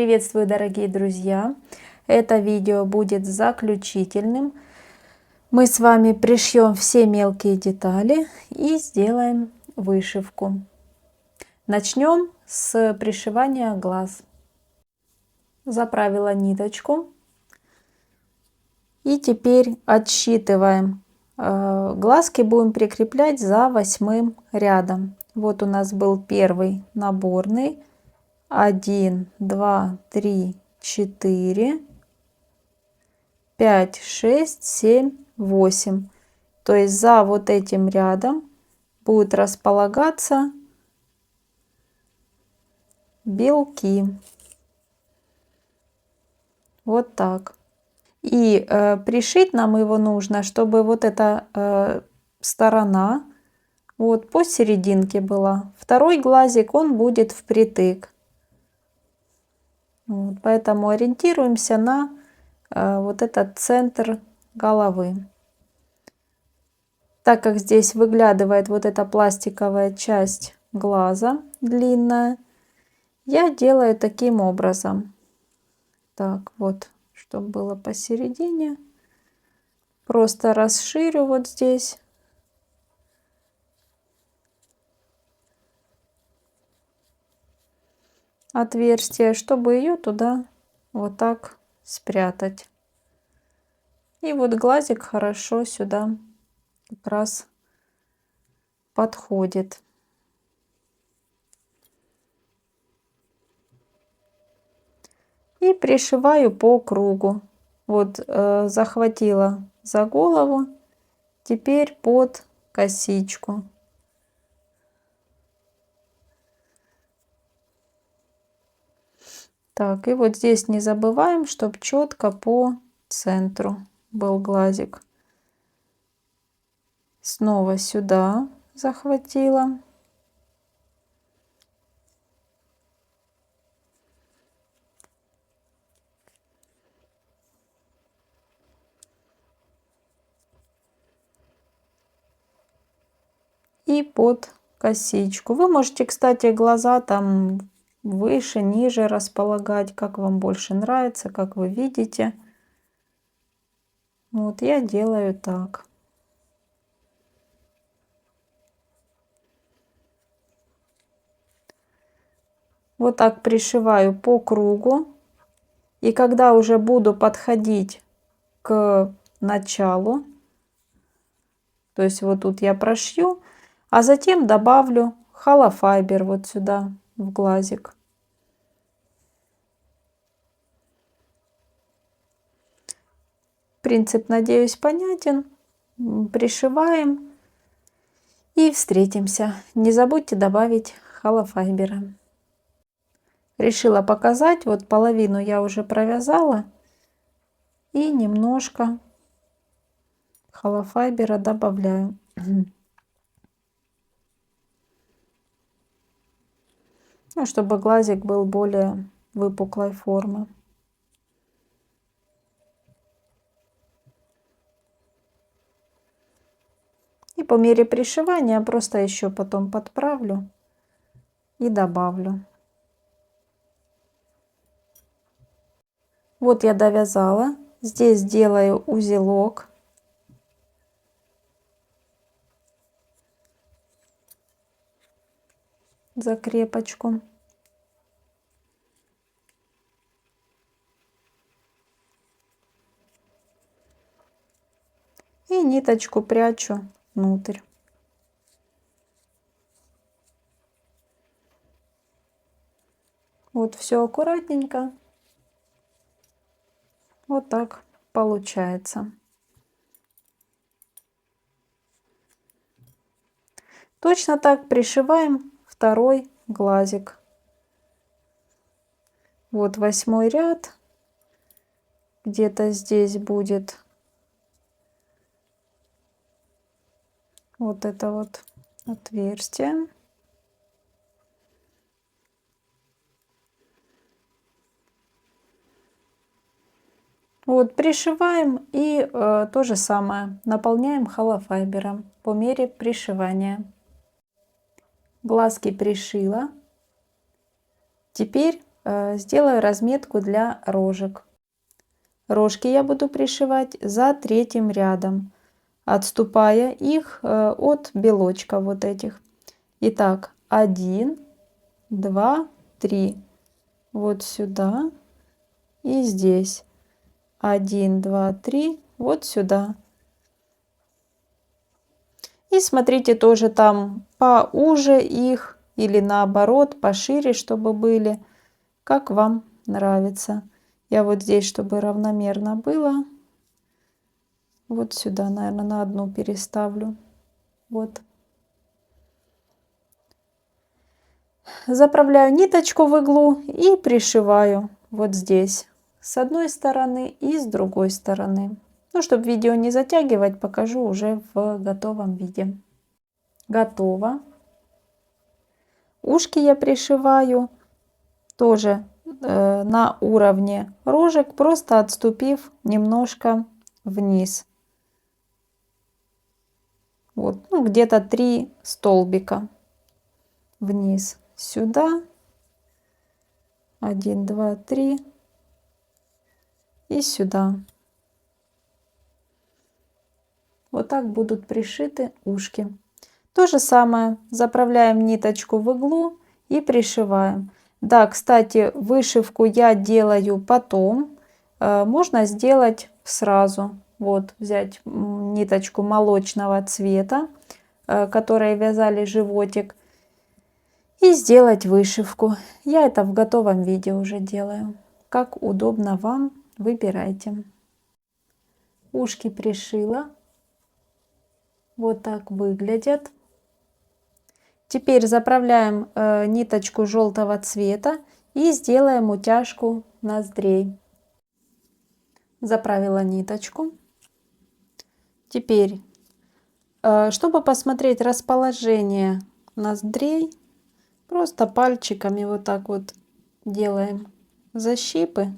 Приветствую, дорогие друзья! Это видео будет заключительным. Мы с вами пришьем все мелкие детали и сделаем вышивку. Начнем с пришивания глаз. Заправила ниточку. И теперь отсчитываем. Глазки будем прикреплять за 8 рядом. Вот у нас был первый наборный. 1, 2, 3, 4, 5, 6, 7, 8. То есть за вот этим рядом будут располагаться белки. Вот так. И пришить нам его нужно, чтобы вот эта сторона вот посерединке была. Второй глазик, он будет впритык. Вот, поэтому ориентируемся на вот этот центр головы. Так как здесь выглядывает вот эта пластиковая часть глаза длинная, я делаю таким образом. Так, вот, чтобы было посередине. Просто расширю вот здесь. Отверстие, чтобы ее туда вот так спрятать. И вот глазик хорошо сюда как раз подходит. И пришиваю по кругу. Вот захватила за голову, теперь под косичку. Так, и вот здесь не забываем, чтобы четко по центру был глазик. Снова сюда захватила. И под косичку. Вы можете, кстати, глаза там выше, ниже располагать, как вам больше нравится, как вы видите. Вот я делаю так. Вот так пришиваю по кругу. И когда уже буду подходить к началу, то есть вот тут я прошью, а затем добавлю холофайбер вот сюда в глазик. Принцип, надеюсь, понятен. Пришиваем и встретимся. Не забудьте добавить холофайбера. Решила показать, вот половину я уже провязала и немножко холофайбера добавляю. Ну, чтобы глазик был более выпуклой формы. И по мере пришивания просто еще потом подправлю и добавлю. Вот я довязала. Здесь делаю узелок. Закрепочку. И ниточку прячу внутрь. Вот все аккуратненько. Вот так получается. Точно так пришиваем второй глазик. Вот 8 ряд. Где-то здесь будет вот это вот отверстие. Вот пришиваем и то же самое наполняем холофайбером по мере пришивания. Глазки пришила. Теперь сделаю разметку для рожек. Рожки я буду пришивать за третьим рядом, отступая их от белочка вот этих. Итак, 1, 2, 3. Вот сюда и здесь. 1, 2, 3. Вот сюда. И смотрите, тоже там поуже их или наоборот пошире, чтобы были, как вам нравится. Я вот здесь, чтобы равномерно было, вот сюда, наверное, на одну переставлю. Вот. Заправляю ниточку в иглу и пришиваю вот здесь с одной стороны и с другой стороны. Ну, чтобы видео не затягивать, покажу уже в готовом виде. Готово. Ушки я пришиваю тоже на уровне рожек, просто отступив немножко вниз. Вот, ну, где-то 3 столбика вниз. Сюда. 1, 2, 3. И сюда. Вот так будут пришиты ушки. То же самое. Заправляем ниточку в иглу и пришиваем. Да, кстати, вышивку я делаю потом. Можно сделать сразу. Вот, взять ниточку молочного цвета, которой вязали животик, и сделать вышивку. Я это в готовом виде уже делаю. Как удобно вам, выбирайте. Ушки пришила. Вот так выглядят. Теперь заправляем ниточку желтого цвета и сделаем утяжку ноздрей. Заправила ниточку. Теперь, чтобы посмотреть расположение ноздрей, просто пальчиками вот так вот делаем защипы.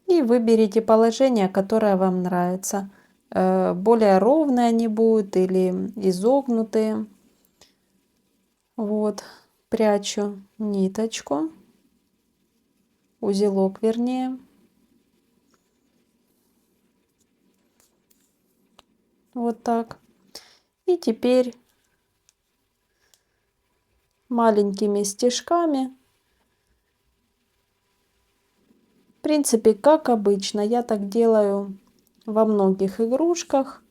И выберите положение, которое вам нравится. Более ровные они будут или изогнутые. Вот, прячу ниточку, узелок вернее. Вот так. И теперь маленькими стежками, в принципе, как обычно, я так делаю во многих игрушках.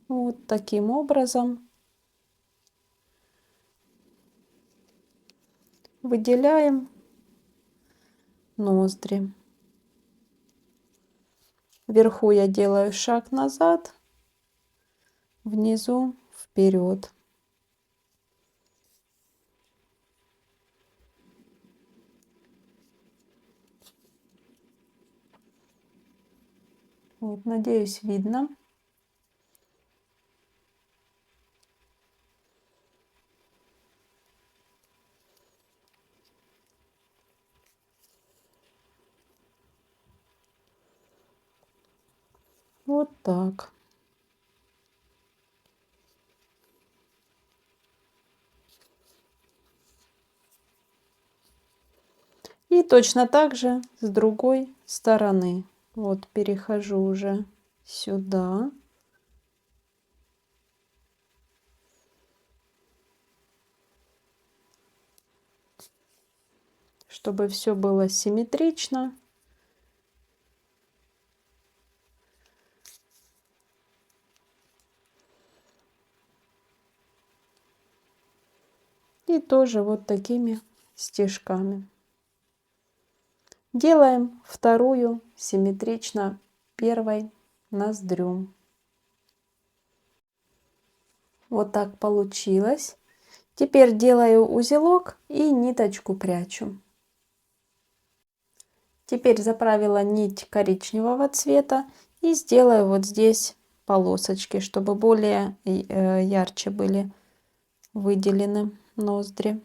Вот таким образом выделяем ноздри. Вверху я делаю шаг назад, внизу вперед. Вот, надеюсь, видно. Вот так. И точно так же с другой стороны. Вот перехожу уже сюда. Чтобы все было симметрично. И тоже вот такими стежками. Делаем вторую симметрично первой ноздрю. Вот так получилось. Теперь делаю узелок и ниточку прячу. Теперь заправила нить коричневого цвета и сделаю вот здесь полосочки, чтобы более ярче были выделены ноздри.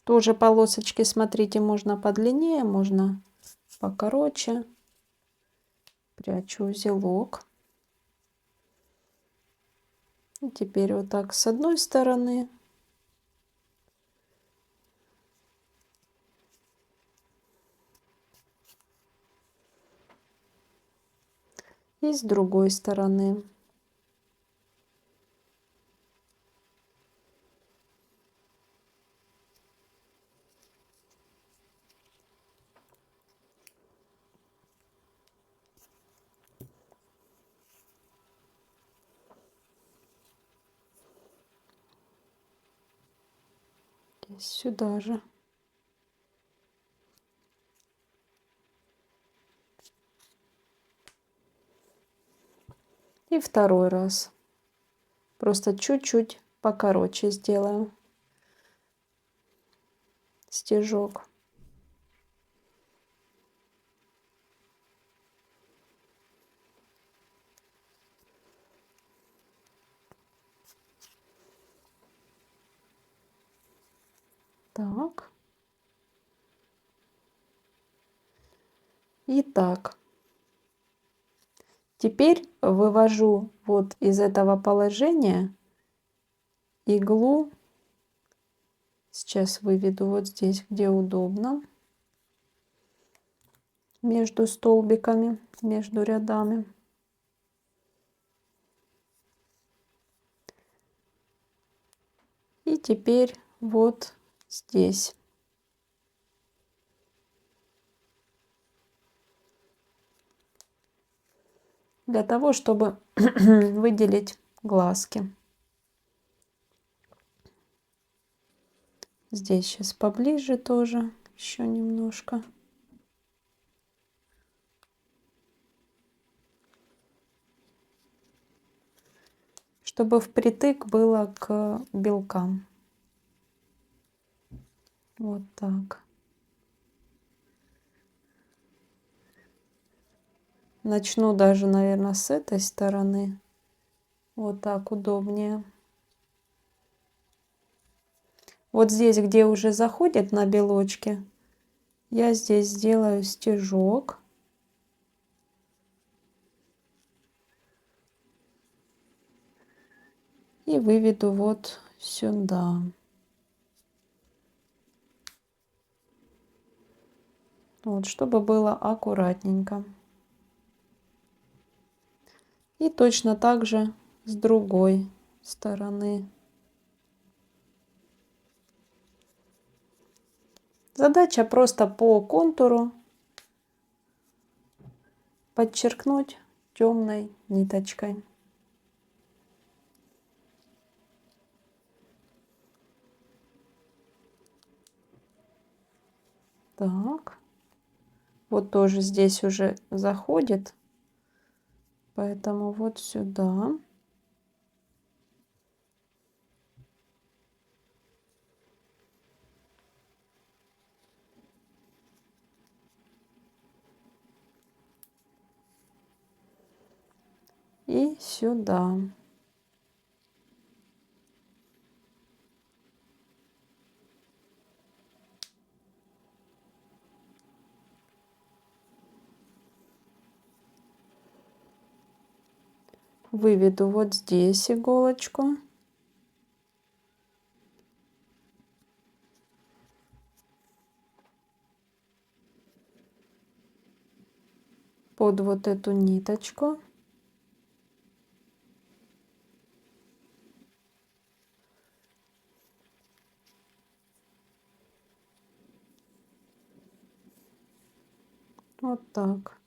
Тоже полосочки, смотрите, можно подлиннее, можно покороче. Прячу узелок. теперь вот так с одной стороны. И с другой стороны. Здесь сюда же. И второй раз. Просто чуть-чуть покороче сделаю стежок. Так. Итак, теперь вывожу вот из этого положения иглу. Сейчас выведу вот здесь, где удобно, между столбиками, между рядами. И теперь вот здесь. Для того, чтобы выделить глазки. Здесь сейчас поближе тоже, еще немножко. Чтобы впритык было к белкам. Вот так. Начну даже, наверное, с этой стороны. Вот так удобнее. Вот здесь, где уже заходит на белочки, я здесь сделаю стежок. И выведу вот сюда. Вот, чтобы было аккуратненько. И точно так же с другой стороны. Задача просто по контуру подчеркнуть темной ниточкой. Так. Вот тоже здесь уже заходит. Поэтому вот сюда. И сюда. Выведу вот здесь иголочку. Под вот эту ниточку. Вот так.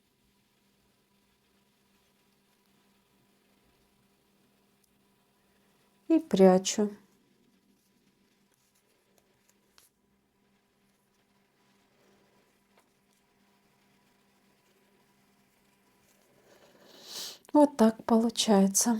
И прячу. Вот так получается.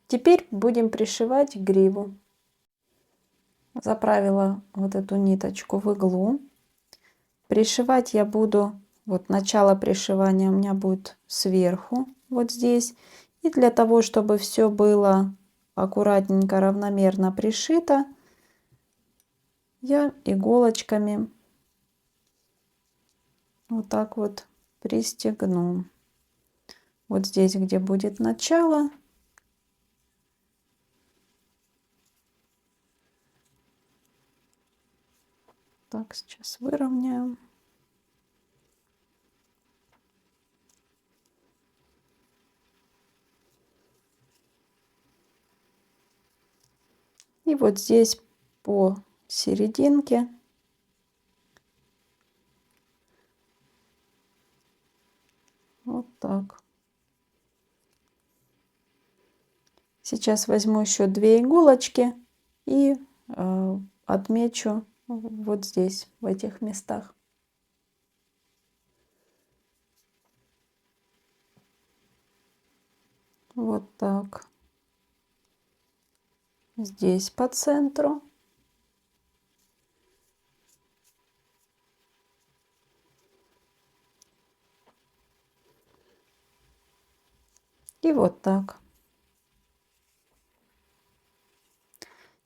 Теперь будем пришивать гриву. Заправила вот эту ниточку в иглу. Пришивать я буду, вот начало пришивания у меня будет сверху, вот здесь. И для того, чтобы все было аккуратненько, равномерно пришито, я иголочками вот так вот пристегну. Вот здесь, где будет начало. Так, сейчас выровняем. И вот здесь по серединке вот так. Сейчас возьму еще 2 иголочки и отмечу вот здесь, в этих местах. Вот так. Здесь по центру. И вот так.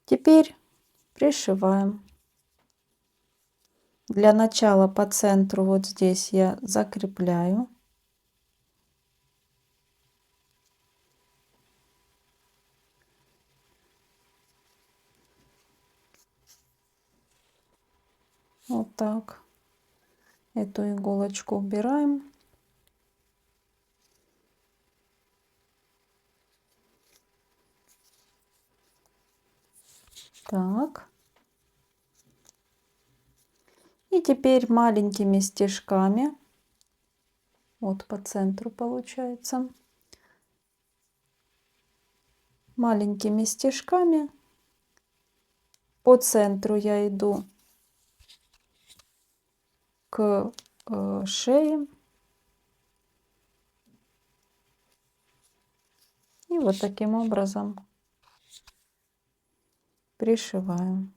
Теперь пришиваем. Для начала по центру вот здесь я закрепляю. Вот так. Эту иголочку убираем. Так. И теперь маленькими стежками, вот по центру получается, маленькими стежками по центру я иду к шее. И вот таким образом пришиваем.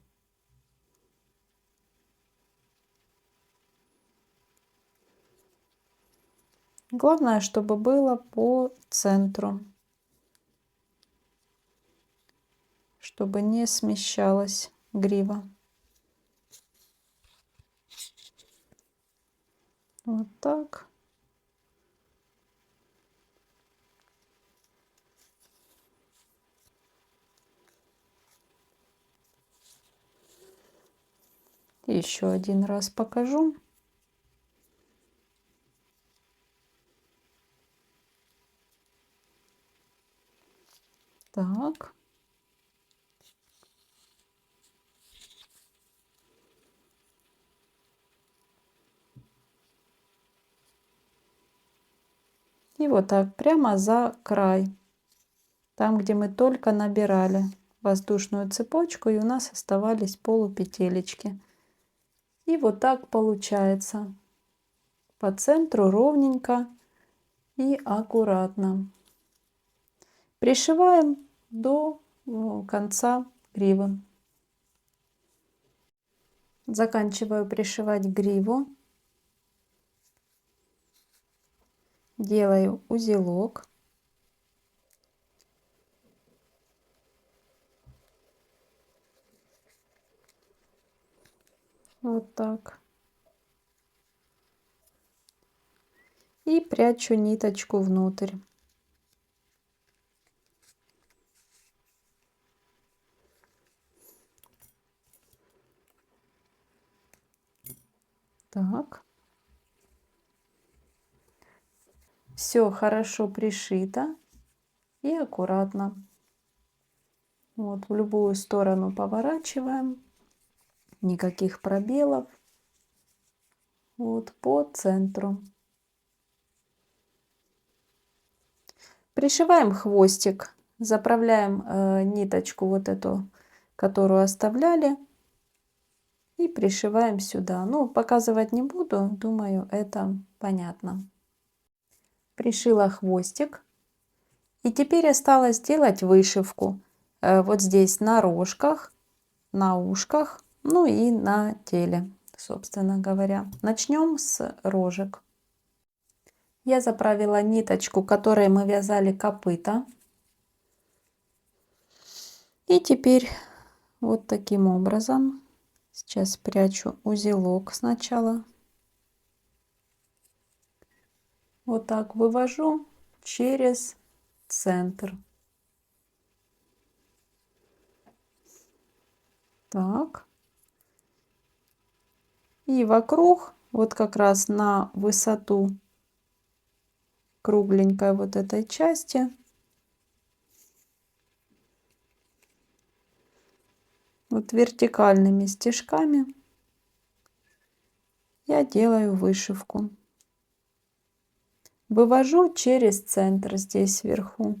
Главное, чтобы было по центру, чтобы не смещалась грива. Вот так. Еще один раз покажу. Так. И вот так прямо за край, там, где мы только набирали воздушную цепочку, и у нас оставались полупетелечки. И вот так получается. По центру ровненько и аккуратно. Пришиваем до конца гривы. Заканчиваю пришивать гриву. Делаю узелок. Вот так. И прячу ниточку внутрь. Так. Все хорошо пришито и аккуратно. Вот в любую сторону поворачиваем. Никаких пробелов. Вот по центру. Пришиваем хвостик. Заправляем ниточку вот эту, которую оставляли. И пришиваем сюда. Ну, показывать не буду. Думаю, это понятно. Пришила хвостик. И теперь осталось сделать вышивку. Вот здесь на рожках, на ушках, ну и на теле, собственно говоря. Начнем с рожек. Я заправила ниточку, которой мы вязали копыта. И теперь вот таким образом Сейчас прячу узелок сначала. Вот так вывожу через центр. Так. И вокруг, вот как раз на высоту кругленькой вот этой части, вот вертикальными стежками я делаю вышивку. Вывожу через центр здесь вверху.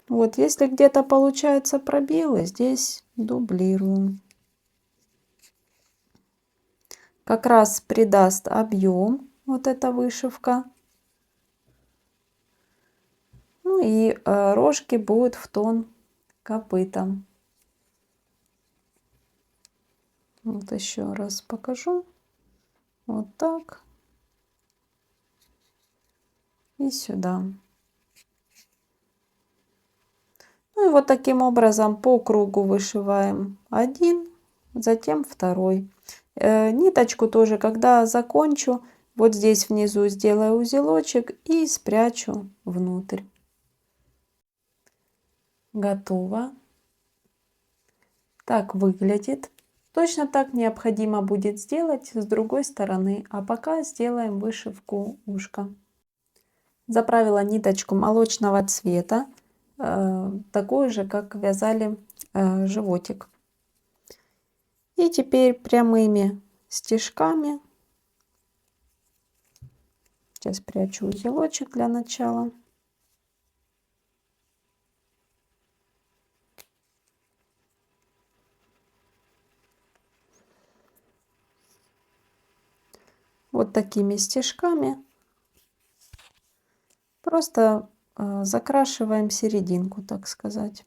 Вот, если где-то получаются пробелы, здесь дублирую. Как раз придаст объем вот эта вышивка. Ну и рожки будут в тон копытам. Вот еще раз покажу. Вот так. И сюда. Ну и вот таким образом по кругу вышиваем один, затем второй. Ниточку тоже, когда закончу, вот здесь внизу сделаю узелочек и спрячу внутрь. Готово. Так выглядит. Точно так необходимо будет сделать с другой стороны. А пока сделаем вышивку ушка. Заправила ниточку молочного цвета, такую же, как вязали животик. И теперь прямыми стежками, сейчас прячу узелочек для начала. Вот такими стежками просто закрашиваем серединку, так сказать.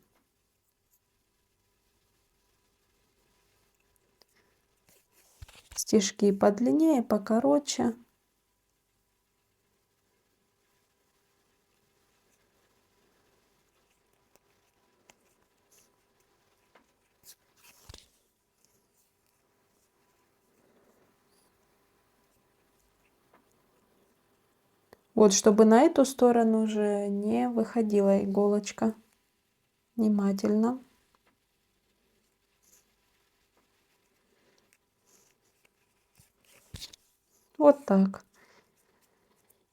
Стежки подлиннее, покороче. Вот, чтобы на эту сторону уже не выходила иголочка. Внимательно. Вот так.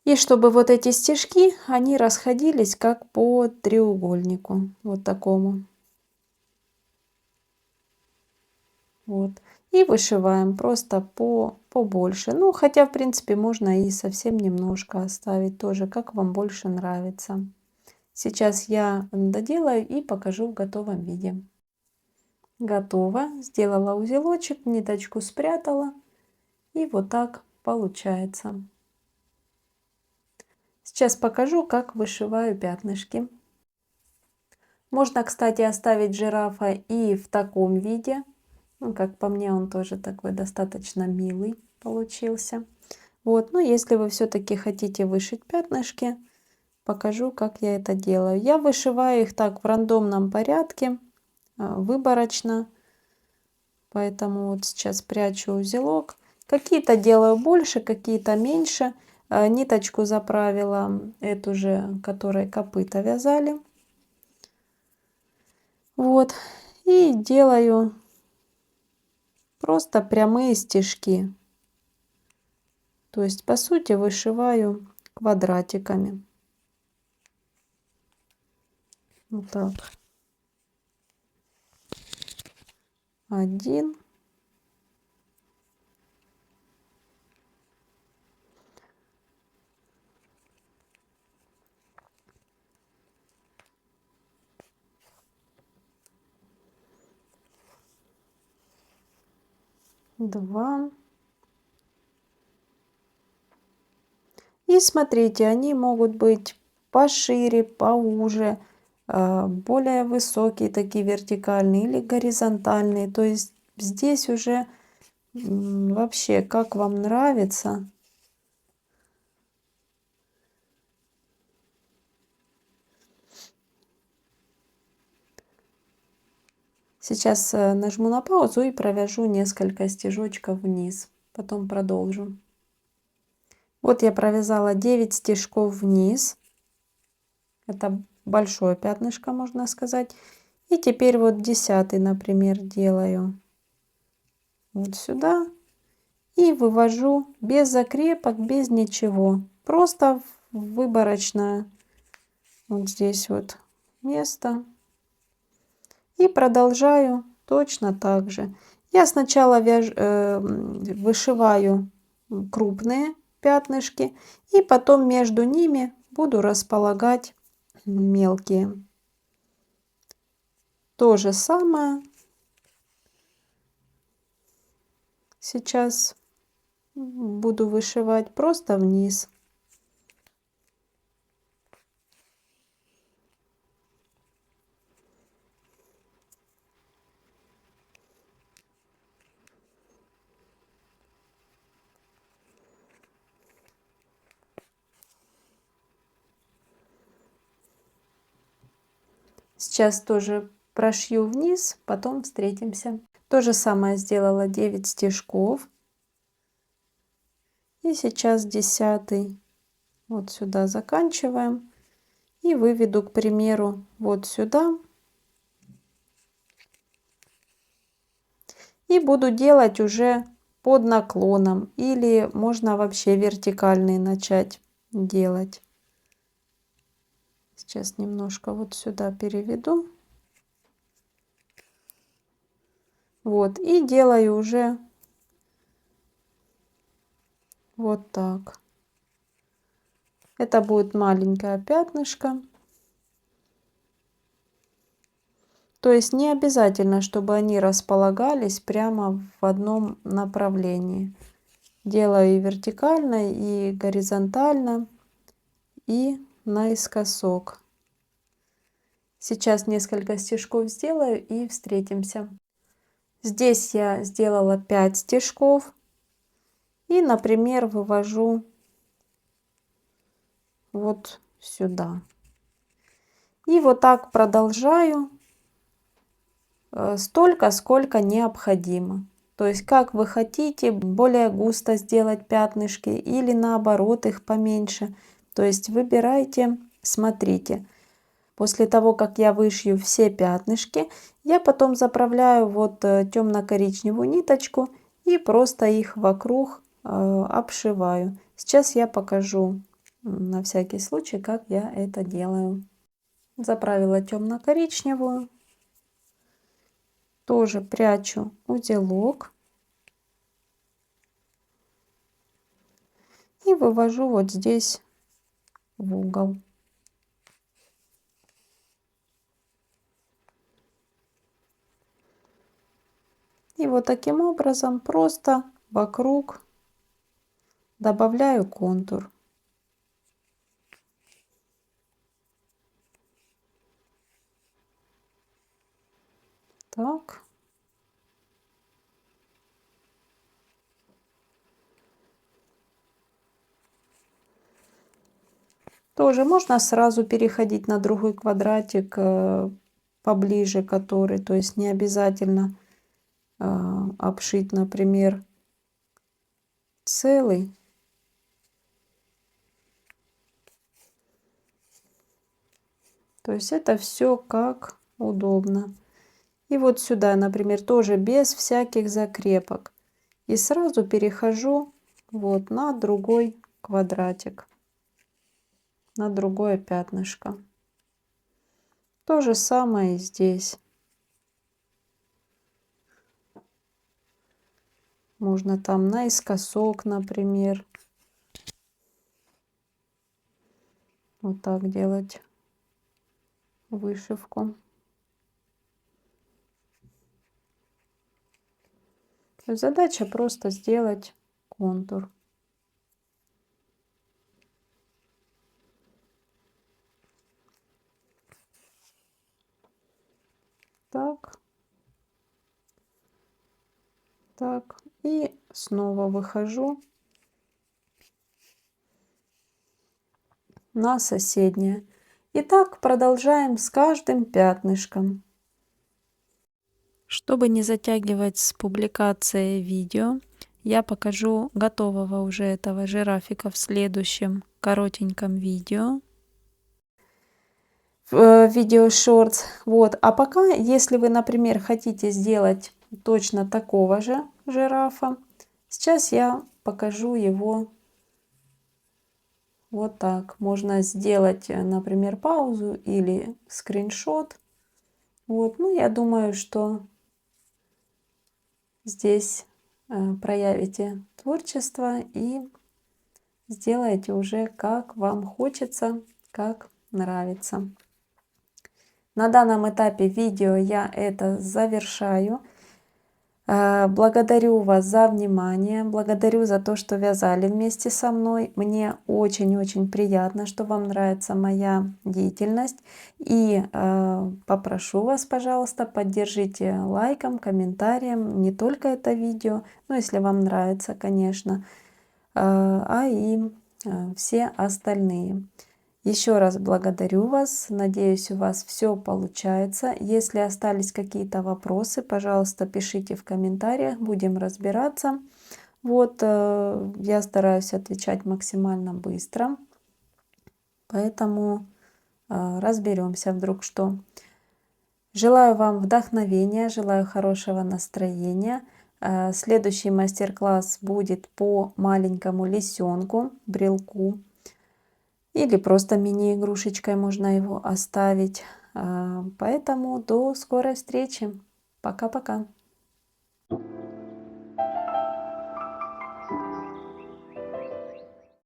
И чтобы вот эти стежки, они расходились как по треугольнику. Вот такому. Вот. И вышиваем просто побольше. Ну, хотя, в принципе, можно и совсем немножко оставить тоже, как вам больше нравится. Сейчас я доделаю и покажу в готовом виде. Готово. Сделала узелочек, ниточку спрятала. И вот так получается. Сейчас покажу, как вышиваю пятнышки. Можно, кстати, оставить жирафа и в таком виде. Ну, как по мне, он тоже такой достаточно милый получился. Вот, но если вы все-таки хотите вышить пятнышки, покажу, как я это делаю. Я вышиваю их так в рандомном порядке, выборочно. Поэтому вот сейчас прячу узелок. Какие-то делаю больше, какие-то меньше. Ниточку заправила, эту же, которой копыта вязали. Вот. И делаю просто прямые стежки. То есть, по сути, вышиваю квадратиками. Вот так. Один. Два. И смотрите, они могут быть пошире, поуже, более высокие, такие вертикальные или горизонтальные. То есть здесь уже Вообще, как вам нравится? Сейчас нажму на паузу и провяжу несколько стежочков вниз. Потом продолжу. Вот я провязала 9 стежков вниз. Это большое пятнышко, можно сказать. И теперь вот 10-й, например, делаю вот сюда. И вывожу без закрепок, без ничего. Просто выборочное вот здесь вот место. И продолжаю точно так же. Я сначала вышиваю крупные пятнышки, и потом между ними буду располагать мелкие. То же самое сейчас буду вышивать просто вниз. Сейчас тоже прошью вниз, потом встретимся. То же самое сделала 9 стежков. И сейчас 10-й вот сюда заканчиваем. И выведу, к примеру, вот сюда. И буду делать уже под наклоном. Или можно вообще вертикальный начать делать. Сейчас немножко вот сюда переведу. Вот. И делаю уже вот так. Это будет маленькое пятнышко. То есть не обязательно, чтобы они располагались прямо в одном направлении. Делаю и вертикально, и горизонтально, и наискосок. Сейчас несколько стежков сделаю и встретимся. Здесь я сделала 5 стежков. И, например, вывожу вот сюда. И вот так продолжаю столько, сколько необходимо. То есть, как вы хотите, более густо сделать пятнышки или наоборот их поменьше. То есть, выбирайте, смотрите. После того, как я вышью все пятнышки, я потом заправляю вот темно-коричневую ниточку и просто их вокруг обшиваю. Сейчас я покажу на всякий случай, как я это делаю. Заправила темно-коричневую. Тоже прячу узелок. И вывожу вот здесь в угол. И вот таким образом просто вокруг добавляю контур. Так. Тоже можно сразу переходить на другой квадратик поближе, который, то есть не обязательно обшить, например, целый. То есть это все как удобно. И вот сюда, например, тоже без всяких закрепок. И сразу перехожу вот на другой квадратик, на другое пятнышко. То же самое и здесь. Можно там наискосок, например. Вот так делать вышивку. Задача просто сделать контур. Так. Так, и снова выхожу на соседнее. И так продолжаем с каждым пятнышком. Чтобы не затягивать с публикацией видео, я покажу готового уже этого жирафика в следующем коротеньком видео. Видео шортс. Вот. А пока, если вы, например, хотите сделать точно такого же жирафа, сейчас я покажу его вот так. Можно сделать, например, паузу или скриншот. Вот. Ну, я думаю, что здесь проявите творчество и сделаете уже как вам хочется, как нравится. На данном этапе видео я это завершаю. Благодарю вас за внимание, благодарю за то, что вязали вместе со мной. Мне очень-очень приятно, что вам нравится моя деятельность. И попрошу вас, пожалуйста, поддержите лайком, комментарием не только это видео, но если вам нравится, конечно, а и все остальные. Еще раз благодарю вас. Надеюсь, у вас все получается. Если остались какие-то вопросы, пожалуйста, пишите в комментариях, будем разбираться. Вот, я стараюсь отвечать максимально быстро, поэтому разберемся вдруг что. Желаю вам вдохновения, желаю хорошего настроения. Следующий мастер-класс будет по маленькому лисенку, брелку. Или просто мини-игрушечкой можно его оставить. Поэтому до скорой встречи. Пока-пока.